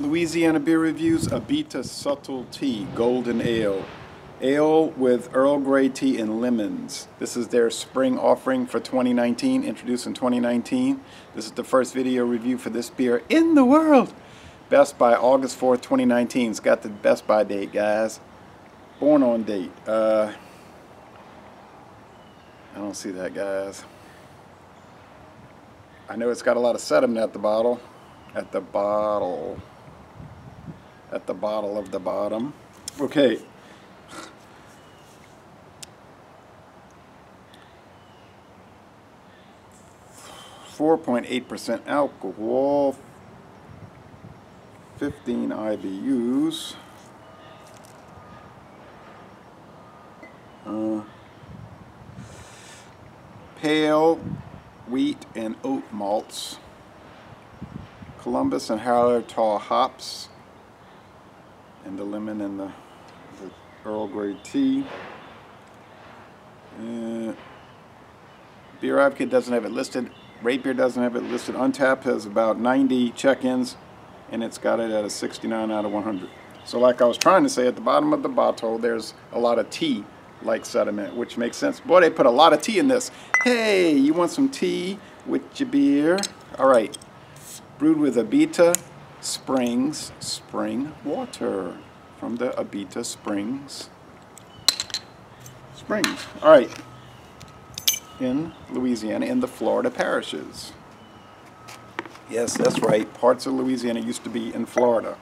Louisiana beer reviews, Abita SubtleTea Golden Ale. Ale with Earl Grey tea and lemons. This is their spring offering for 2019, introduced in 2019. This is the first video review for this beer in the world. Best by August 4th, 2019. It's got the best by date, guys. Born on date. I don't see that, guys. I know it's got a lot of sediment at the bottle. At the bottle of the bottom. Okay. 4.8% alcohol, 15 IBUs. Pale wheat and oat malts. Columbus and Hallertau hops. And the lemon and the Earl Grey tea. Beer Advocate doesn't have it listed. Rate Beer doesn't have it listed. Untapped has about 90 check-ins, and it's got it at a 69 out of 100. So like I was trying to say, at the bottom of the bottle, there's a lot of tea-like sediment, which makes sense. Boy, they put a lot of tea in this. Hey, you want some tea with your beer? All right. Brewed with Abita Springs spring water from the Abita Springs. All right. In Louisiana, in the Florida parishes. Yes, that's right. Parts of Louisiana used to be in Florida.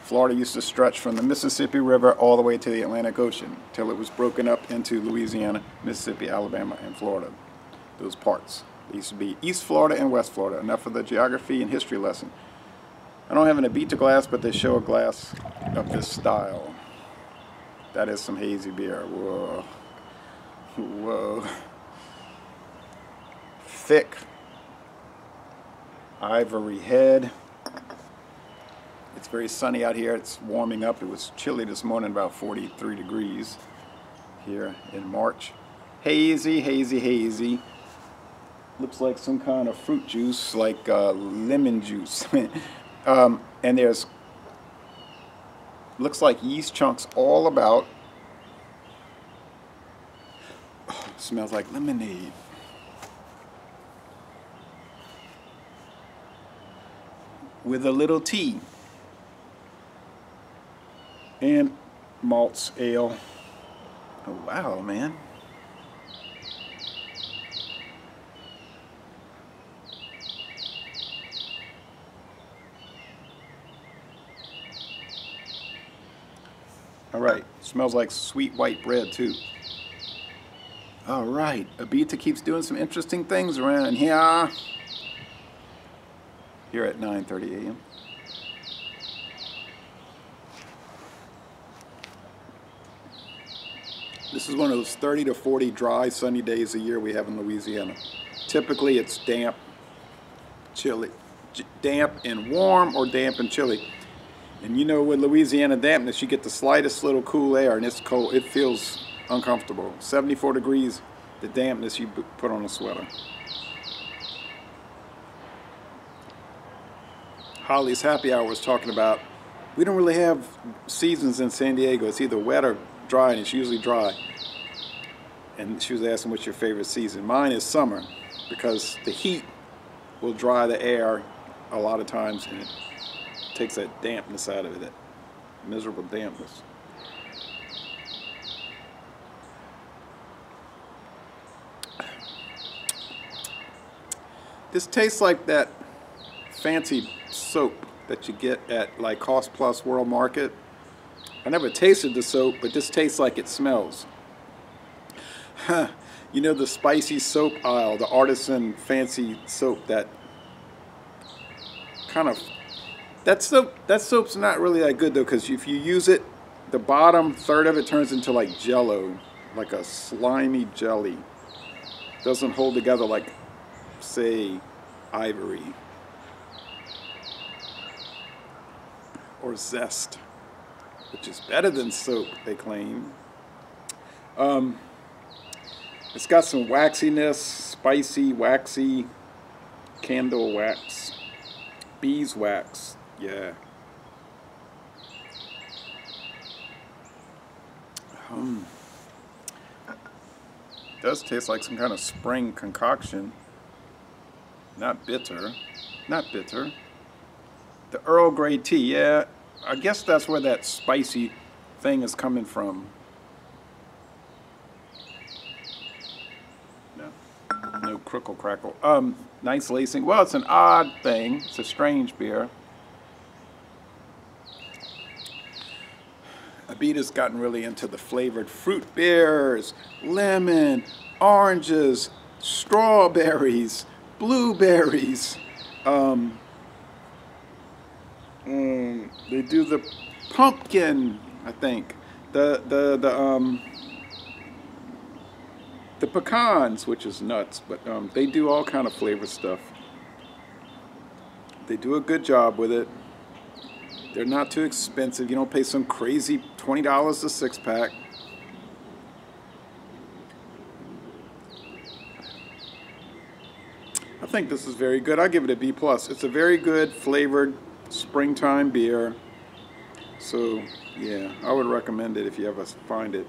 Florida used to stretch from the Mississippi River all the way to the Atlantic Ocean till it was broken up into Louisiana, Mississippi, Alabama, and Florida. Those parts. They used to be East Florida and West Florida. Enough for the geography and history lesson. I don't have an Abita glass, but they show a glass of this style. That is some hazy beer. Whoa. Whoa. Thick ivory head. It's very sunny out here. It's warming up. It was chilly this morning, about 43 degrees here in March. Hazy, hazy, hazy. Looks like some kind of fruit juice, like lemon juice. And there's, looks like yeast chunks all about. Smells like lemonade. With a little tea. And malts, ale. Oh, wow, man. All right, smells like sweet white bread, too. All right, Abita keeps doing some interesting things around here at 9:30 a.m. This is one of those 30 to 40 dry, sunny days a year we have in Louisiana. Typically, it's damp, chilly, damp and warm, or damp and chilly. And you know, with Louisiana dampness, you get the slightest little cool air, and it's cold. It feels uncomfortable. 74 degrees, the dampness, you put on a sweater. Holly's Happy Hour was talking about, we don't really have seasons in San Diego. It's either wet or dry, and it's usually dry. And she was asking, what's your favorite season? Mine is summer, because the heat will dry the air a lot of times, and it takes that dampness out of it, that miserable dampness. This tastes like that fancy soap that you get at like Cost Plus World Market. I never tasted the soap, but this tastes like it smells. You know, the spicy soap aisle, the artisan fancy soap, that kind of, that soap's not really that good though, because if you use it, the bottom third of it turns into like jello, like a slimy jelly. Doesn't hold together like, say, ivory or zest, which is better than soap, they claim. It's got some waxiness, spicy, waxy, candle wax. Beeswax, yeah. Does taste like some kind of spring concoction. Not bitter. Not bitter. The Earl Grey tea, yeah. I guess that's where that spicy thing is coming from. No crickle crackle. Nice lacing. Well, it's an odd thing. It's a strange beer. Abita's gotten really into the flavored fruit beers, lemon, oranges, strawberries, blueberries. They do the pumpkin, I think. The pecans, which is nuts, but they do all kind of flavor stuff. They do a good job with it. They're not too expensive. You don't pay some crazy $20 a 6-pack. I think this is very good. I give it a B+. It's a very good flavored springtime beer. So yeah, I would recommend it if you ever find it.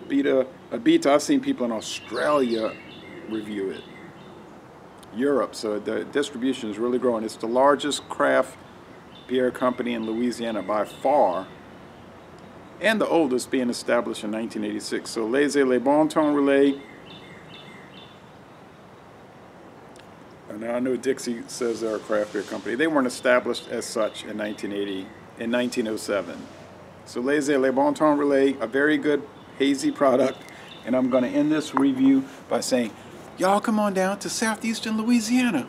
Abita, I've seen people in Australia review it. Europe, so the distribution is really growing. It's the largest craft beer company in Louisiana by far, and the oldest, being established in 1986. So Les Bon Ton Relais. And I know Dixie says they're a craft beer company. They weren't established as such in 1907. So Les Bon Ton Relais, a very good hazy product. And I'm going to end this review by saying, y'all come on down to southeastern Louisiana.